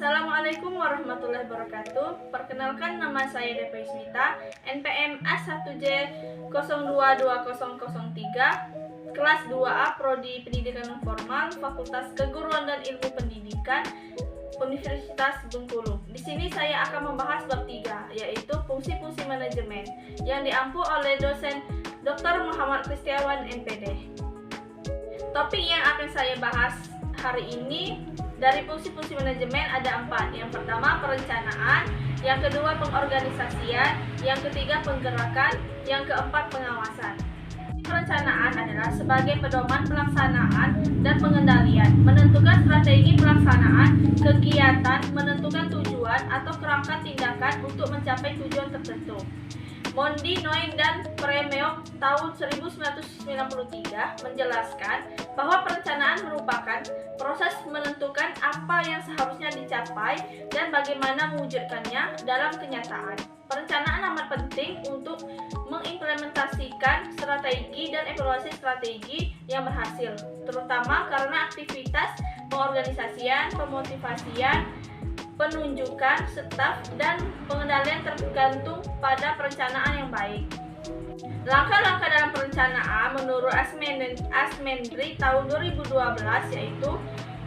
Assalamualaikum warahmatullahi wabarakatuh. Perkenalkan, nama saya Deva Ismita, NPM A1J022003, kelas 2A, Prodi Pendidikan Formal, Fakultas Keguruan dan Ilmu Pendidikan, Universitas Bengkulu. Di sini saya akan membahas bab 3, yaitu fungsi-fungsi manajemen, yang diampu oleh dosen Dr. Muhammad Kristiawan, MPD. Topik yang akan saya bahas hari ini dari fungsi-fungsi manajemen ada 4. Yang pertama, perencanaan. Yang kedua, pengorganisasian. Yang ketiga, penggerakan. Yang keempat, pengawasan. Perencanaan adalah sebagai pedoman pelaksanaan dan pengendalian, menentukan strategi pelaksanaan kegiatan, menentukan tujuan atau kerangka tindakan untuk mencapai tujuan tertentu. Mondi, Noy, dan Premeok tahun 1993 menjelaskan bahwa perencanaan merupakan proses menentukan apa yang seharusnya dicapai dan bagaimana mewujudkannya dalam kenyataan. Perencanaan amat penting untuk mengimplementasikan strategi dan evaluasi strategi yang berhasil, terutama karena aktivitas pengorganisasian, pemotivasian, penunjukan staf, dan pengendalian tergantung pada perencanaan yang baik. Langkah-langkah dalam perencanaan menurut Asmendri tahun 2012 yaitu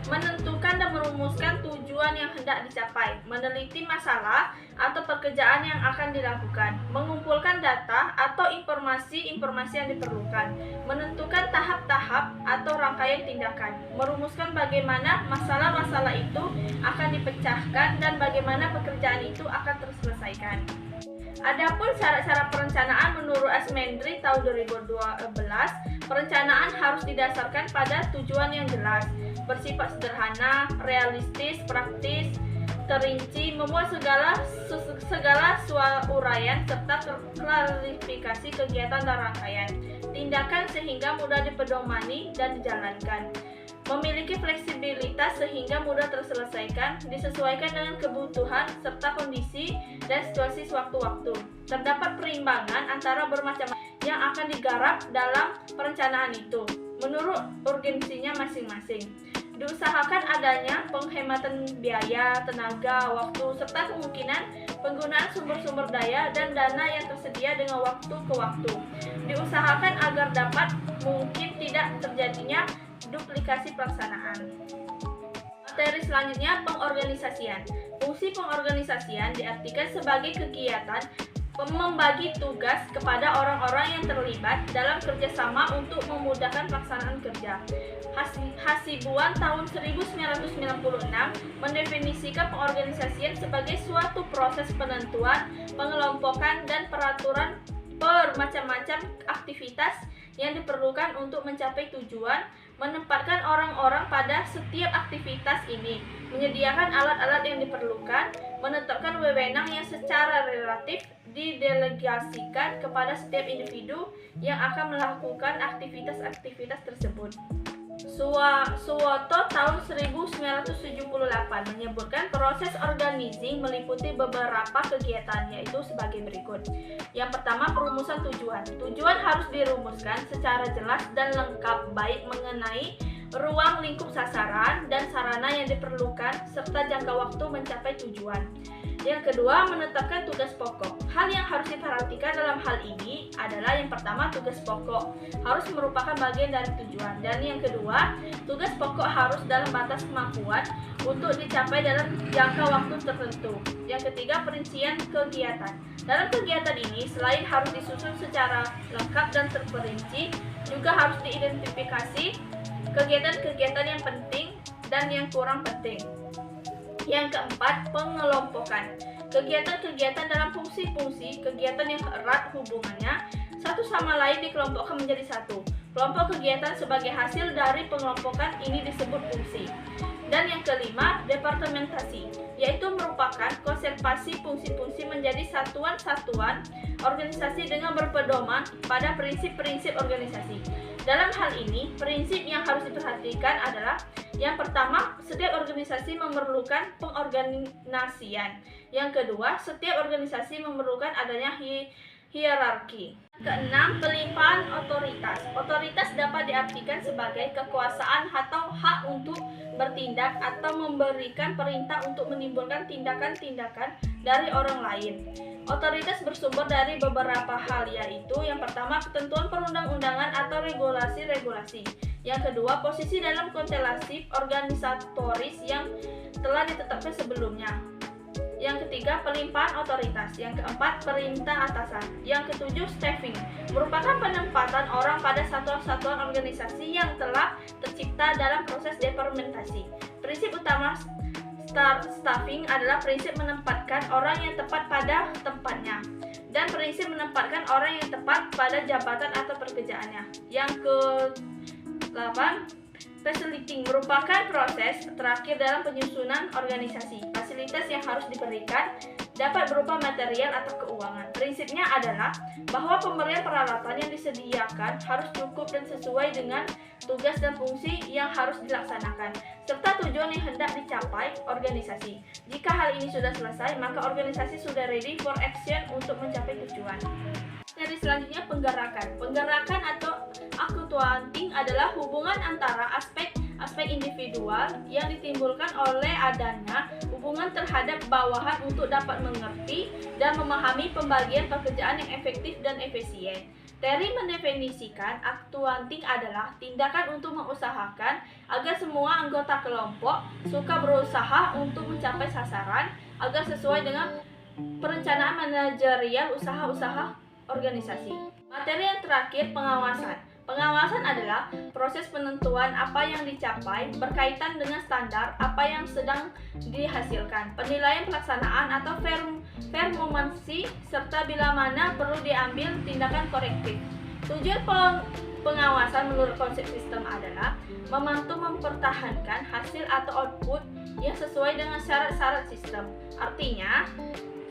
menentukan dan merumuskan tujuan yang hendak dicapai, meneliti masalah atau pekerjaan yang akan dilakukan, mengumpulkan data atau informasi yang diperlukan, menentukan tahap-tahap atau rangkaian tindakan, merumuskan bagaimana masalah-masalah itu akan dipecahkan dan bagaimana pekerjaan itu akan terselesaikan. Adapun syarat-syarat perencanaan menurut Asmendri tahun 2012, perencanaan harus didasarkan pada tujuan yang jelas, bersifat sederhana, realistis, praktis, terinci, memuat segala soal uraian serta klarifikasi kegiatan dan rangkaian tindakan sehingga mudah dipedomani dan dijalankan. Memiliki fleksibilitas sehingga mudah terselesaikan, disesuaikan dengan kebutuhan serta kondisi dan situasi sewaktu-waktu. Terdapat perimbangan antara bermacam yang akan digarap dalam perencanaan itu, menurut urgensinya masing-masing. Diusahakan adanya penghematan biaya, tenaga, waktu, serta kemungkinan penggunaan sumber-sumber daya dan dana yang tersedia dengan waktu ke waktu. Diusahakan agar dapat mungkin tidak terjadinya duplikasi pelaksanaan. Materi selanjutnya, pengorganisasian. Fungsi pengorganisasian diartikan sebagai kegiatan membagi tugas kepada orang-orang yang terlibat dalam kerjasama untuk memudahkan pelaksanaan kerja. Hasibuan tahun 1996 mendefinisikan pengorganisasian sebagai suatu proses penentuan, pengelompokan, dan peraturan bermacam-macam aktivitas yang diperlukan untuk mencapai tujuan, menempatkan orang-orang pada setiap aktivitas ini, menyediakan alat-alat yang diperlukan, menetapkan wewenang yang secara relatif didelegasikan kepada setiap individu yang akan melakukan aktivitas-aktivitas tersebut. Suwoto tahun 1978 menyebutkan proses organizing meliputi beberapa kegiatan, yaitu sebagai berikut. Yang pertama, perumusan tujuan. Tujuan harus dirumuskan secara jelas dan lengkap, baik mengenai ruang lingkup sasaran dan sarana yang diperlukan serta jangka waktu mencapai tujuan. Yang kedua, menetapkan tugas pokok. Hal yang harus diperhatikan dalam hal ini adalah yang pertama, tugas pokok harus merupakan bagian dari tujuan, dan yang kedua, tugas pokok harus dalam batas kemampuan untuk dicapai dalam jangka waktu tertentu. Yang ketiga, perincian kegiatan. Dalam kegiatan ini, selain harus disusun secara lengkap dan terperinci, juga harus diidentifikasi kegiatan-kegiatan yang penting dan yang kurang penting. Yang keempat, pengelompokan. Kegiatan-kegiatan dalam fungsi-fungsi kegiatan yang erat hubungannya satu sama lain dikelompokkan menjadi satu. Kelompok kegiatan sebagai hasil dari pengelompokan ini disebut fungsi. Dan yang kelima, departementasi, yaitu merupakan konservasi fungsi-fungsi menjadi satuan-satuan organisasi dengan berpedoman pada prinsip-prinsip organisasi. Dalam hal ini, prinsip yang harus diperhatikan adalah yang pertama, setiap organisasi memerlukan pengorganisasian. Yang kedua, setiap organisasi memerlukan adanya hierarki. Keenam, pelimpahan otoritas. Otoritas dapat diartikan sebagai kekuasaan atau hak untuk bertindak atau memberikan perintah untuk menimbulkan tindakan-tindakan dari orang lain. Otoritas bersumber dari beberapa hal, yaitu yang pertama, ketentuan perundang-undangan atau regulasi-regulasi. Yang kedua, posisi dalam konstelasi organisatoris yang telah ditetapkan sebelumnya. Yang ketiga, pelimpahan otoritas. Yang keempat, perintah atasan. Yang ketujuh, staffing, merupakan penempatan orang pada satuan-satuan organisasi yang telah tercipta dalam proses departementasi. Prinsip utama staffing adalah prinsip menempatkan orang yang tepat pada tempatnya, dan prinsip menempatkan orang yang tepat pada jabatan atau pekerjaannya. Yang ke-8, facilitating, merupakan proses terakhir dalam penyusunan organisasi. Fasilitas yang harus diberikan dapat berupa material atau keuangan. Prinsipnya adalah bahwa pemberian peralatan yang disediakan harus cukup dan sesuai dengan tugas dan fungsi yang harus dilaksanakan, serta tujuan yang hendak dicapai organisasi. Jika hal ini sudah selesai, maka organisasi sudah ready for action untuk mencapai tujuan. Dari selanjutnya, penggerakan. Penggerakan atau accounting adalah hubungan antara aspek individual yang ditimbulkan oleh adanya hubungan terhadap bawahan untuk dapat mengerti dan memahami pembagian pekerjaan yang efektif dan efisien. Terry mendefinisikan accounting adalah tindakan untuk mengusahakan agar semua anggota kelompok suka berusaha untuk mencapai sasaran agar sesuai dengan perencanaan manajerial usaha-usaha organisasi. Materi yang terakhir, pengawasan. Pengawasan adalah proses penentuan apa yang dicapai berkaitan dengan standar apa yang sedang dihasilkan, penilaian pelaksanaan atau performansi, serta bila mana perlu diambil tindakan korektif. Tujuan pengawasan menurut konsep sistem adalah membantu mempertahankan hasil atau output yang sesuai dengan syarat-syarat sistem. Artinya,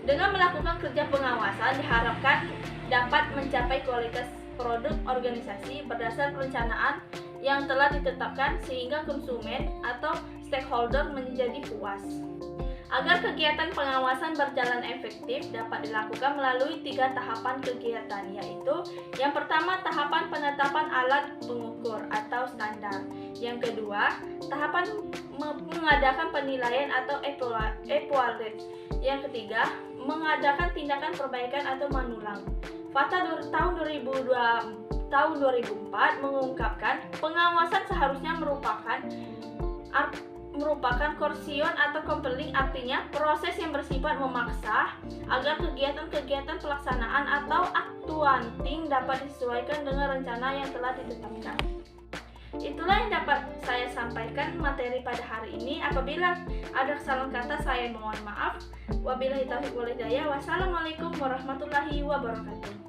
dengan melakukan kerja pengawasan diharapkan dapat mencapai kualitas produk organisasi berdasar perencanaan yang telah ditetapkan sehingga konsumen atau stakeholder menjadi puas. Agar kegiatan pengawasan berjalan efektif dapat dilakukan melalui 3 tahapan kegiatan, yaitu yang pertama, tahapan penetapan alat pengukur atau standar. Yang kedua, tahapan mengadakan penilaian atau evaluasi. Yang ketiga, mengadakan tindakan perbaikan atau manulang. Fakta tahun 2004 mengungkapkan pengawasan seharusnya merupakan coercion atau compelling, artinya proses yang bersifat memaksa agar kegiatan-kegiatan pelaksanaan atau accounting dapat disesuaikan dengan rencana yang telah ditetapkan. Itulah yang dapat saya sampaikan materi pada hari ini. Apabila ada kesalahan kata, saya mohon maaf. Wabillahi taufiq wal hidayah. Wassalamualaikum warahmatullahi wabarakatuh.